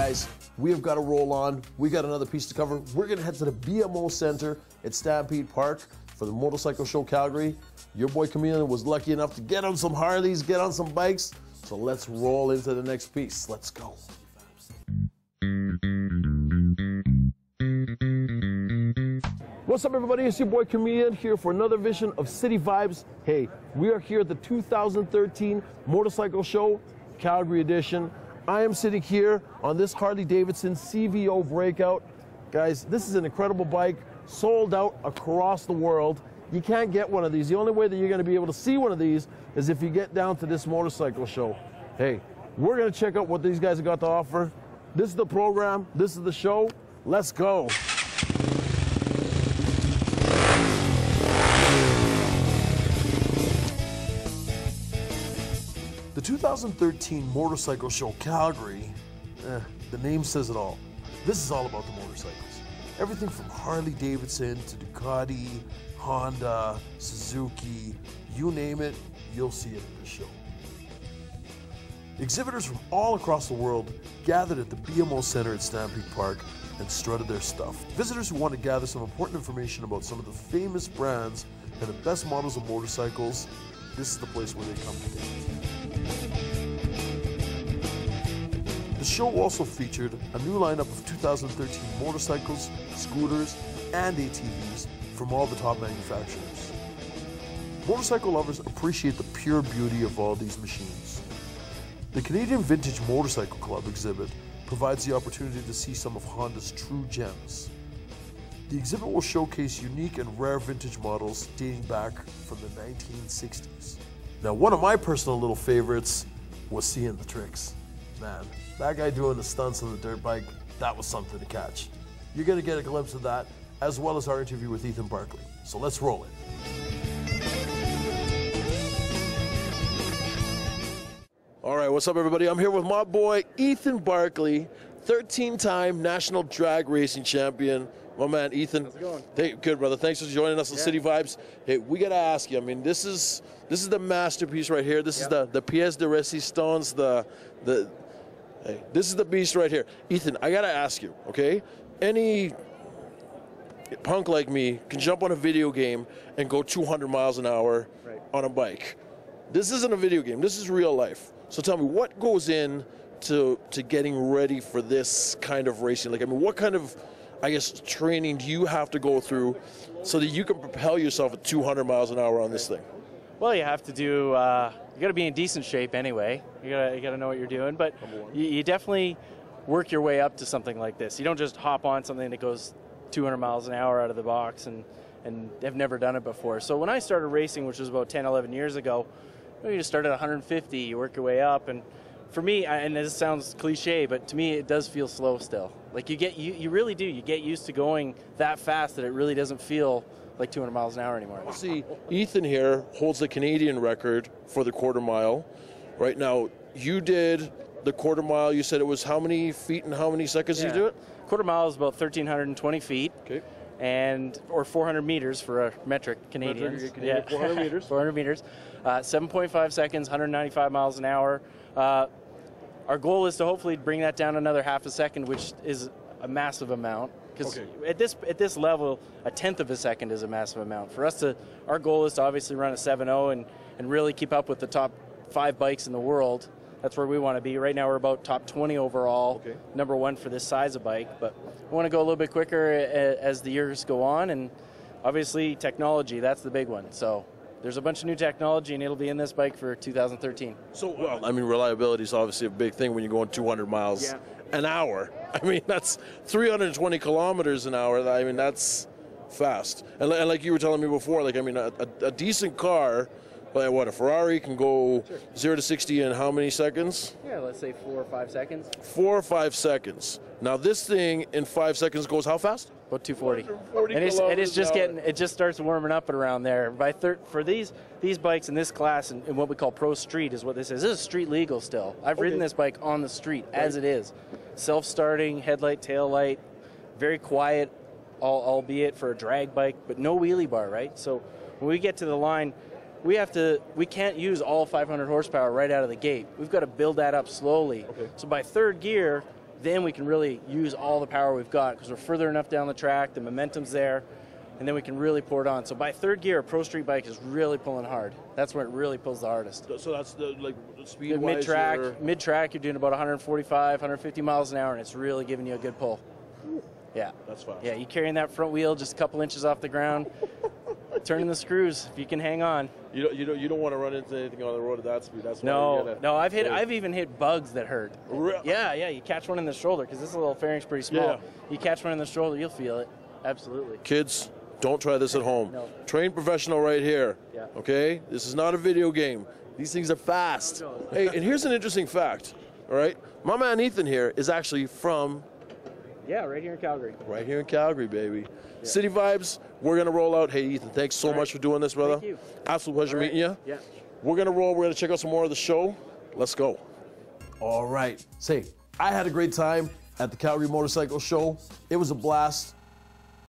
Guys, we have got to roll on. We got another piece to cover. We're going to head to the BMO Center at Stampede Park for the Motorcycle Show Calgary. Your boy Chameleon was lucky enough to get on some Harleys, get on some bikes. So let's roll into the next piece. Let's go. What's up, everybody? It's your boy Chameleon here for another edition of City Vibes. Hey, we are here at the 2013 Motorcycle Show Calgary edition. I am sitting here on this Harley-Davidson CVO Breakout. Guys, this is an incredible bike, sold out across the world. You can't get one of these. The only way that you're going to be able to see one of these is if you get down to this motorcycle show. Hey, we're going to check out what these guys have got to offer. This is the program. This is the show. Let's go. The 2013 Motorcycle Show Calgary, the name says it all. This is all about the motorcycles. Everything from Harley-Davidson to Ducati, Honda, Suzuki, you name it, you'll see it at the show. Exhibitors from all across the world gathered at the BMO Center at Stampede Park and strutted their stuff. Visitors who want to gather some important information about some of the famous brands and the best models of motorcycles, this is the place where they come together. The show also featured a new lineup of 2013 motorcycles, scooters, and ATVs from all the top manufacturers. Motorcycle lovers appreciate the pure beauty of all these machines. The Canadian Vintage Motorcycle Club exhibit provides the opportunity to see some of Honda's true gems. The exhibit will showcase unique and rare vintage models dating back from the 1960s. Now, one of my personal little favorites was seeing the tricks. Man, that guy doing the stunts on the dirt bike, that was something to catch. You're going to get a glimpse of that, as well as our interview with Ethan Barkley. So let's roll it. All right, what's up, everybody? I'm here with my boy, Ethan Barkley, 13-time national drag racing champion. My man, Ethan. How's it going? Hey, good, brother. Thanks for joining us on City Vibes. Hey, we got to ask you, I mean, this is the masterpiece right here. This is the pièce de résistance, hey, this is the beast right here. Ethan, I got to ask you, okay? Any punk like me can jump on a video game and go 200 miles an hour on a bike. This isn't a video game. This is real life. So tell me, what goes in to getting ready for this kind of racing? Like, I mean, what kind of, I guess, training do you have to go through so that you can propel yourself at 200 miles an hour on this thing? Well, you have to do, you got to be in decent shape anyway. You got to know what you're doing, but you definitely work your way up to something like this. You don't just hop on something that goes 200 miles an hour out of the box and have never done it before. So when I started racing, which was about 10, 11 years ago, you just start at 150, you work your way up, and for me, and this sounds cliche, but to me it does feel slow still. Like you really do. You get used to going that fast that it really doesn't feel like 200 miles an hour anymore. See, Ethan here holds the Canadian record for the quarter mile. Right now, you did the quarter mile. You said it was how many feet and how many seconds did you do it? Quarter mile is about 1,320 feet. Okay. Or 400 meters for a metric Canadians. 400 meters. 400 meters. 7.5 seconds, 195 miles an hour. Our goal is to hopefully bring that down another half a second, which is a massive amount. Because at this level, a tenth of a second is a massive amount. For us our goal is to obviously run a 7.0 and really keep up with the top 5 bikes in the world. That's where we want to be. Right now we're about top 20 overall, number 1 for this size of bike. But we want to go a little bit quicker as the years go on. And obviously technology, that's the big one. So there's a bunch of new technology, and it'll be in this bike for 2013. So, well, I mean, reliability is obviously a big thing when you're going 200 miles an hour. I mean, that's 320 kilometers an hour. I mean, that's fast. And like you were telling me before, like, I mean, a decent car, like what, a Ferrari can go 0 to 60 in how many seconds? Yeah, let's say 4 or 5 seconds. 4 or 5 seconds. Now, this thing in 5 seconds goes how fast? About 240. And it's just it just starts warming up at around there. For these bikes in this class and what we call Pro Street is what this is. This is street legal still. I've ridden this bike on the street as it is. Self-starting, headlight, tail light, very quiet, albeit for a drag bike, but no wheelie bar, right? So when we get to the line, we can't use all 500 horsepower right out of the gate. We've got to build that up slowly. So by third gear, then we can really use all the power we've got because we're further enough down the track, the momentum's there, and then we can really pour it on. So by third gear, a pro street bike is really pulling hard. That's where it really pulls the hardest. So that's the speed-wise. Mid-track, you're doing about 145, 150 miles an hour, and it's really giving you a good pull. Yeah. That's fast. Yeah, you carrying that front wheel just a couple inches off the ground, turning the screws if you can hang on. You don't want to run into anything on the road at that speed. That's no. I've even hit bugs that hurt. Really? Yeah. You catch one in the shoulder because this little fairing's pretty small. Yeah. You catch one in the shoulder, you'll feel it. Absolutely. Kids, don't try this at home. No. Trained professional right here. Yeah. Okay? This is not a video game. These things are fast. Hey, and here's an interesting fact. All right? My man Ethan here is actually from... Yeah, right here in Calgary. Right here in Calgary, baby. Yeah. City Vibes, we're going to roll out. Hey, Ethan, thanks so much for doing this, brother. Thank you. Absolute pleasure meeting you. Yeah. We're going to roll. We're going to check out some more of the show. Let's go. All right. Say, I had a great time at the Calgary Motorcycle Show. It was a blast.